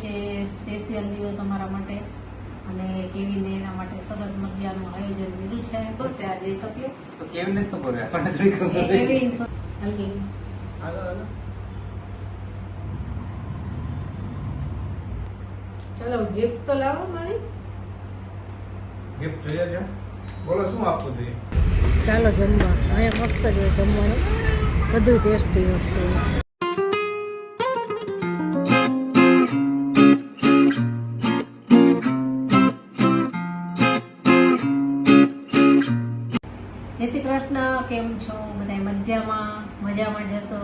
છે સ્પેશિયલ દિવસ અમારા માટે અને કેવીને એના માટે સરસ મજાનું આયોજન કર્યું છે. શું છે આજે તો કયો? તો કેવી નથી ખબર હોય, આપણને થોડી ખબર હોય. કેવીન હલકી હાલો હાલો. ચલો ગિફ્ટ તો લાવો મારી. ગિફ્ટ જોઈએ છે, બોલો શું આપવું જોઈએ? ચાલો જમવા. અહીંયા મસ્ત જ હોય જમવાનું, બધું ટેસ્ટી વસ્તુ. જય શ્રી કૃષ્ણ. કેમ છો બધા? મજામાં જશો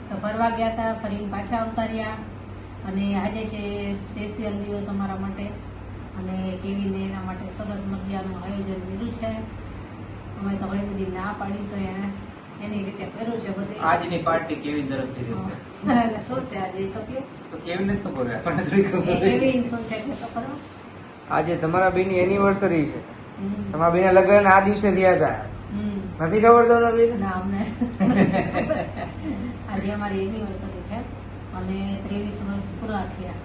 તો ફરવા ગયા હતા, ફરીને પાછા આવતા રહ્યા. અને આજે છે સ્પેશિયલ દિવસ અમારા માટે અને કેવીને એના માટે સરસ મજાનું આયોજન કર્યું છે. અમે તો ઘણી બધી ના પાડી તો એને એની રીતે કર્યું છે બધું. આજની પાર્ટી કેવી તરફથી રહેશે? એટલે શું છે આજે તો કયો? તો કેવી નથી ખબર હોય, આપણને થોડી ખબર હોય. કેવીન શું છે કે તો ખરો? આજે તમારા બેની એનિવર્સરી છે. હમ. તમારા બેના લગ્ન આ દિવસે થયા હતા. નથી ખબર તમને? ના અમને આજે અમારી એનિવર્સરી છે અને 23 વર્ષ પૂરા થયા,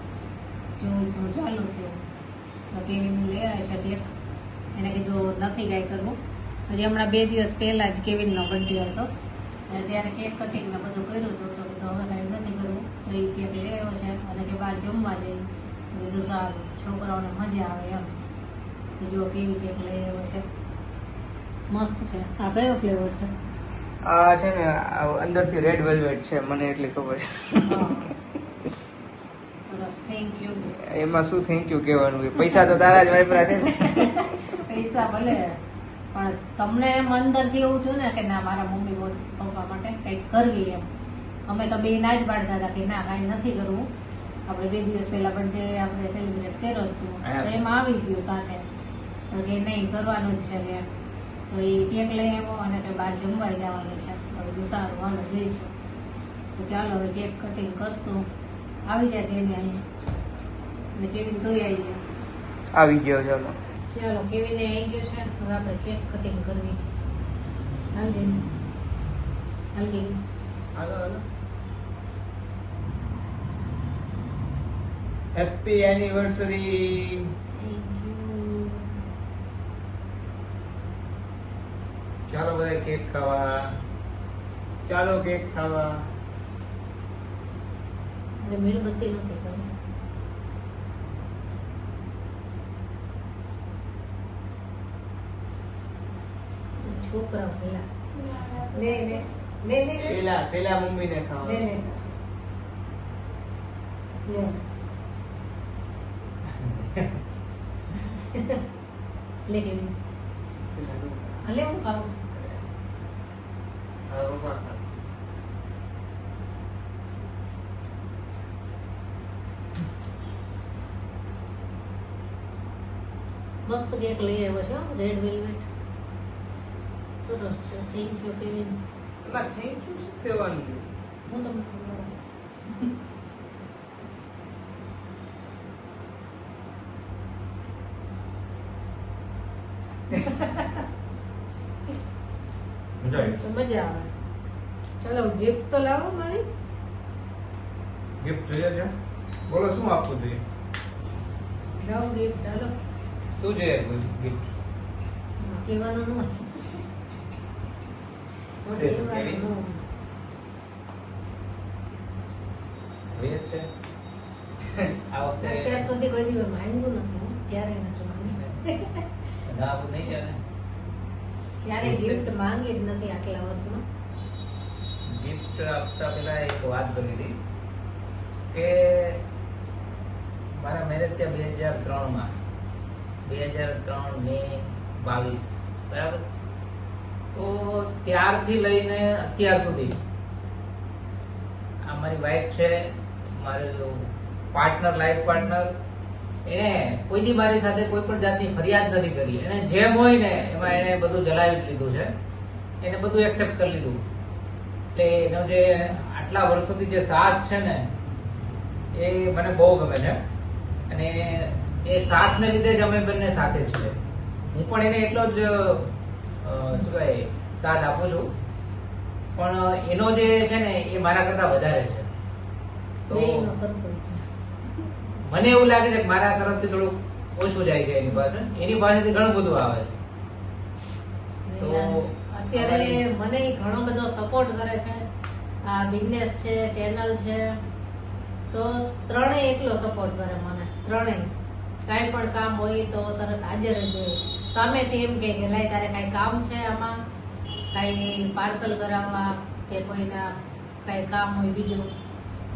24 ચાલુ થયું. તો કેવીન લઈ આવે છે કેક. એને કીધું નથી કાંઈ કરવું. હજી હમણાં 2 દિવસ પહેલાં જ કેવીનનો બર્થડે હતો અને ત્યારે કેક કટિંગ ને બધું કર્યું હતું. તો કીધું હવે કાંઈ નથી કરવું. તો એ કેક લઈ આવ્યો છે અને કે બહાર જમવા જઈએ. કીધું સારું, છોકરાઓને મજા આવે એમ. તો જો કેવી કેક લઈ આવ્યો છે, મસ્ત છે. આ કયો ફ્લેવર છે? આ છે ને અંદરથી રેડ વેલ્વેટ છે, મને એટલી ખબર છે. સરસ, થેન્ક યુ. એમાં શું થેન્ક યુ કહેવાનું? પૈસા તો તારા જ વાપરા છે ને. પૈસા ભલે, પણ તમને એમ અંદરથી એવું થયું ને કે ના મારા મમ્મી પપ્પા માટે કંઈક કરવી એમ. અમે તો બે ના જ પાડતા હતા કે ના કાંઈ નથી કરવું. આપણે 2 દિવસ પહેલા બર્થડે આપણે સેલિબ્રેટ કર્યો જ હતું તો એમાં આવી ગયું સાથે, પણ કે નહીં કરવાનું જ છે કે એમ. તો એ કેક લઈ આવ્યો અને કે બહાર જમવા જવાનું છે. તો કીધું સારું હાલો જઈશું. તો ચાલો હવે કેક કટિંગ કરશું. આવી જાય છે એની અહીંયા અને કેવી ધોઈ આવી છે. આવી ગયો ચાલો. ચાલો કેવીને આવી ગયો છે. હવે આપણે કેક કટિંગ કરવી. હાલજી હાલો હાલો. Happy anniversary. ચાલો બધા કેક ખાવા. ચાલો કેક ખાવા. અને મીણબત્તી નથી કરવી. છોકરાઓ પેલા લે લે લે લે પેલા મમ્મીને લે ખાવા. લે લે કેવી હલે હું ખાઉં. મસ્ત કેક લઈ આવ્યો છો, રેડ વેલ્વેટ. સરસ છે, થેન્ક યુ કેવિન. એમાં થેન્ક યુ શું કહેવાનું? હું તમને ખવડાવું. મજા આવી. તો મજા આવે. ચલો ગિફ્ટ તો લાવો મારી. ગિફ્ટ જોઈએ છે, બોલો શું આપવું જોઈએ? લાવો ગિફ્ટ. હાલો શું જોઈએ ગિફ્ટ? કહેવાનું ન દેશો કેવી? જોઈએ છે આ વખતે અત્યાર સુધી કોઈ દિવસ માંગ્યું નથી. ક્યારે નથી માંગ્યું. ના આવું નહીં ચાલે. ક્યારે ગિફ્ટ માંગી જ નથી આટલા વર્ષમાં. ગિફ્ટ આપતા પહેલા એક વાત કરી હતી કે મારા મેરેજ થયા 2003 મે 22, બરાબર? તો ત્યારથી લઈને અત્યાર સુધી આ મારી વાઈફ છે, મારો પાર્ટનર, લાઈફ પાર્ટનર, એને કોઈ દી મારી સાથે કોઈ પણ જાતની ફરિયાદ નથી કરી. એને જેમ હોય ને એમાં એને બધું જલાવી લીધું છે, એને બધું એક્સેપ્ટ કરી લીધું. એટલે એનો જે આટલા વર્ષોથી જે સાથ છે ને એ મને બહુ ગમે છે અને એ સાથને લીધે જ અમે બંને સાથે છીએ. હું પણ એને એટલો જ શું કહેવાય સાથ આપું છું, પણ એનો જે છે ને એ મારા કરતા વધારે છે. તો બેયનો સરખો છે. મને એવું લાગે છે કે મારા તરફથી થોડું ઓછું જાય છે એની પાસેથી ઘણું બધું આવે તો અત્યારે મને ઘણો બધો સપોર્ટ કરે છે. આ બિઝનેસ છે, ચેનલ છે, તો ત્રણેય એકલો સપોર્ટ કરે મને. ત્રણેય કાંઈ પણ કામ હોય તો તરત હાજર જ હોય. સામેથી એમ કે લાય તારે કાંઈ કામ છે આમાં, કાંઈ પાર્સલ કરાવવા કે કોઈના કાંઈ કામ હોય બીજું,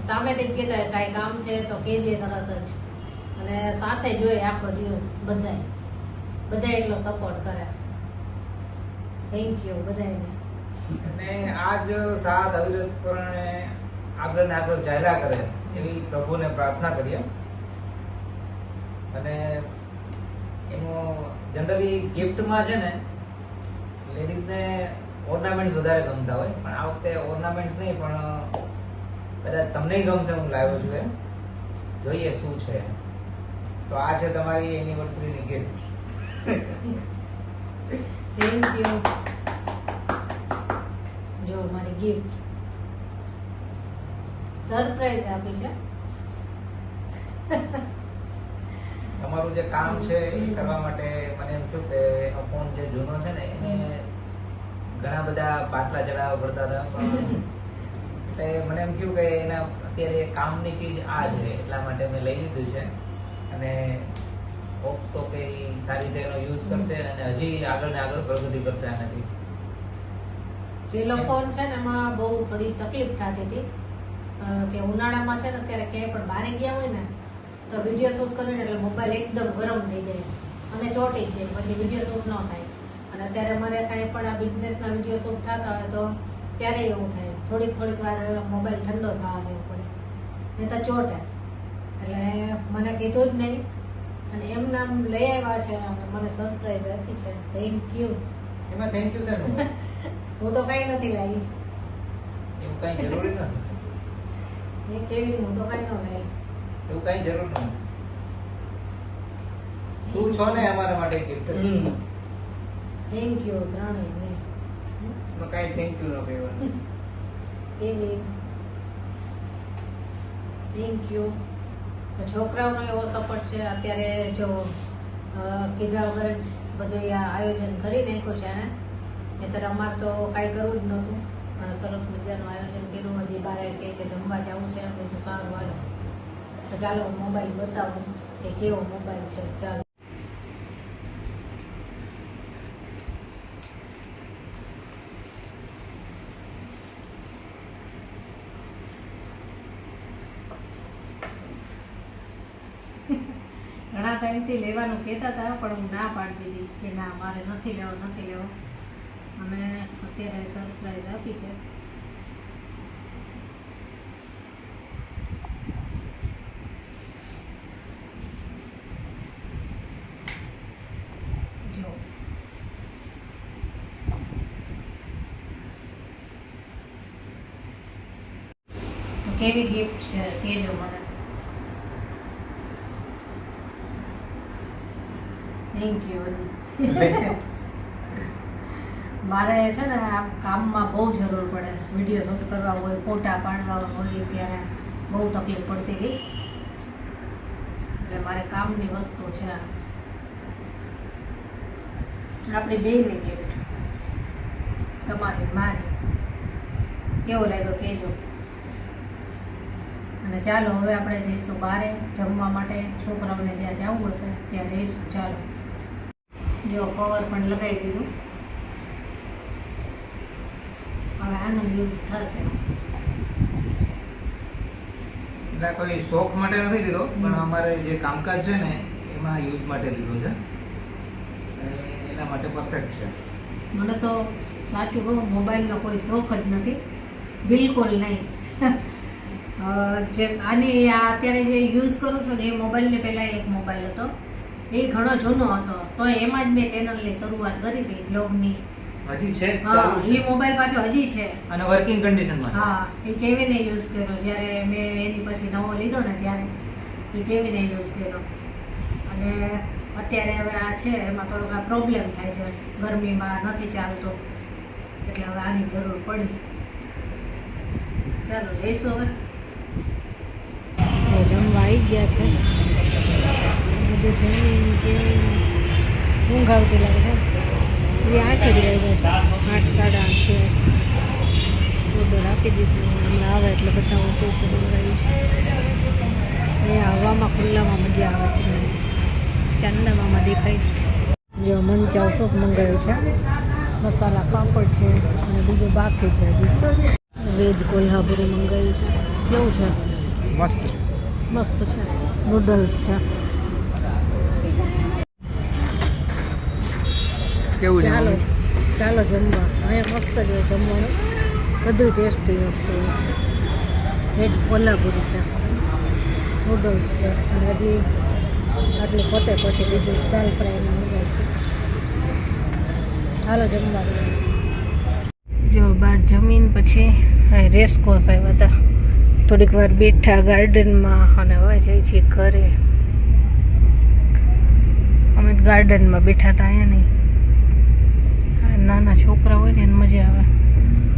સામેથી જ કહેતા હોય કાંઈ કામ છે તો કહેજે તરત જ. અને સાથે જ હોય આખો દિવસ. બધા એટલો સપોર્ટ કરે. થેન્ક યુ બધાને. અને આજ સાથ અવિરતપણે આગળ ને આગળ ચાલ્યા કરે એવી પ્રભુને પ્રાર્થના કરીએ. અને એનું જનરલી ગિફ્ટમાં છે ને લેડીઝને ઓર્નામેન્ટ વધારે ગમતા હોય, પણ આ વખતે ઓર્નામેન્ટ નહીં પણ કદાચ તમને ગમશે હું લાવ્યો છું. એ જોઈએ શું છે. તો આ છે તમારી એનિવર્સરીની ગિફ્ટ. Thank you. જો મારી ગિફ્ટ સરપ્રાઈઝ આપી છે. તમારું જે કામ છે એ કરવા માટે મને એમ થયું કે એનો ફોન જે જૂનો છે ને એને ઘણા બધા બાટલા ચડાવવા પડતા હતા, પણ એટલે મને એમ થયું કે એના અત્યારે કામની ચીજ આ છે એટલા માટે મેં લઈ લીધું છે. અને હોપ્સ તો કે ઈ સારી રીતે એનો યુઝ કરશે અને હજી આગળ ને આગળ પ્રગતિ કરશે આનાથી. પેલો ફોન છે ને એમાં બહુ થોડી તકલીફ થતી હતી કે ઉનાળામાં છે ને અત્યારે ક્યાંય પણ બહાર ગયા હોય ને તો વિડીયો શૂટ કરીને એટલે મોબાઈલ એકદમ ગરમ થઈ જાય અને ચોટી જાય, પછી વિડીયો શૂટ ન થાય. અને અત્યારે અમારે કાંઈ પણ આ બિઝનેસના વિડીયો શૂટ થતા હોય તો ત્યારે એવું થાય, થોડીક વાર મોબાઈલ ઠંડો થવા દેવો પડે, નહીં તો ચોટે. એટલે મને કીધું જ નહીં અને એમ નામ લઈ આવ્યા છે અને મને સરપ્રાઈઝ આપી છે. Thank you. એમાં થેન્ક યુ સર. હું તો કઈ નથી લાવી. એવું કઈ જરૂરી નથી. એ કેવી હું તો કઈ ન લાવી. એવું કઈ જરૂર નથી. તું છો ને અમારા માટે ગિફ્ટ. થેન્ક યુ ત્રણેય. કઈ થેન્ક યુ ન કહેવાનું. કેવી થેન્ક યુ. છોકરાઓનો એવો સપોર્ટ છે. અત્યારે જો કીધા વગર જ બધું આ આયોજન કરી નાખ્યું છે એને. નહીંતર અમારે તો કાંઈ કરવું જ નહોતું, પણ સરસ મજાનું આયોજન કર્યું. હજી બાર કહે છે જમવા જવું છે, એમ તો સારું હાલો. તો ચાલો મોબાઈલ બતાવું કે કેવો મોબાઈલ છે. ચાલો ઘણા ટાઈમથી લેવાનું કહેતા હતા પણ હું ના પાડતી હતી કે ના મારે નથી લેવો. અને અત્યારે સરપ્રાઈઝ આપી છે. જો તો કેવી ગિફ્ટ છે કહેજો મને. Thank you. મારે છે ને આ કામમાં બહુ જરૂર પડે. વિડીયો શૂટ કરવા હોય, ફોટા પાડવા હોય ત્યારે બહુ તકલીફ પડતી હતી. એટલે મારે કામની વસ્તુ છે આ. આપણી બેયની ગિફ્ટ, તમારી મારી. કેવો લાગ્યો કહેજો. અને ચાલો હવે આપણે જઈશું બહારે જમવા માટે. છોકરાઓને જ્યાં જવું હશે ત્યાં જઈશું. ચાલો જો કવર પણ લગાવી દીધું. હવે આનો યુઝ થશે. એટલે કોઈ શોખ માટે નથી લીધો, પણ અમારે જે કામકાજ છે ને એમાં યુઝ માટે લીધો છે અને એના માટે પરફેક્ટ છે. મને તો સાચું કહું મોબાઈલનો કોઈ શોખ જ નથી, બિલકુલ નહીં. જેમ આની અત્યારે જે યુઝ કરું છું ને એ મોબાઈલને પહેલાં એક મોબાઈલ હતો, એ ઘણો જૂનો હતો, તો એમાં જ મેં ચેનલની શરૂઆત કરી હતી બ્લોગની. હજી છે હા, એ મોબાઈલ પાછો હજી છે અને વર્કિંગ કન્ડિશનમાં. હા, એ કેવીને યુઝ કર્યો જ્યારે મેં એની પછી નવો લીધો ને ત્યારે એ કેવીને યુઝ કર્યો. અને અત્યારે હવે આ છે એમાં થોડોક આ પ્રોબ્લેમ થાય છે, ગરમીમાં નથી ચાલતો, એટલે હવે આની જરૂર પડી. ચાલો જઈશું હવે. જમવા આવી ગયા છે. બધું જમીન કે ઊંઘ આવતી લાગે છે એ 8 વાગે આવ્યા છે 8 સાડા 8 થયા છે ઓર્ડર આપી દીધું હમણાં આવે એટલે બતાવું શું શું મંગાવ્યું છે અહીંયા હવામાં ખુલ્લામાં મજા આવે છે ચાંદામાં દેખાય છે જો મંચાવ સૂપ મંગાવ્યું છે મસાલા પાપડ છે અને બીજું બાકી છે હજી વેજ કોલ્હાપુરી મંગાવ્યું છે કેવું છે મસ્ત મસ્ત છે નૂડલ્સ છે કેવું છે ચાલો ચાલો જમવા અહીંયા મસ્ત જ હોય જમવાનું બધું ટેસ્ટી વસ્તુ હોય વેજ કોલ્હાપુરી છે નૂડલ્સ છે અને હજી આટલું પતે પછી બીજું દાલ ફ્રાયનું મંગાવ્યું છે હાલો જમવા જો બહાર જમીન પછી રેસકોર્સ આવ્યા હતા થોડીક વાર બેઠા ગાર્ડનમાં અને હવે જઈએ છીએ ઘરે અમે ગાર્ડનમાં બેઠા હતા અહીંયા નહીં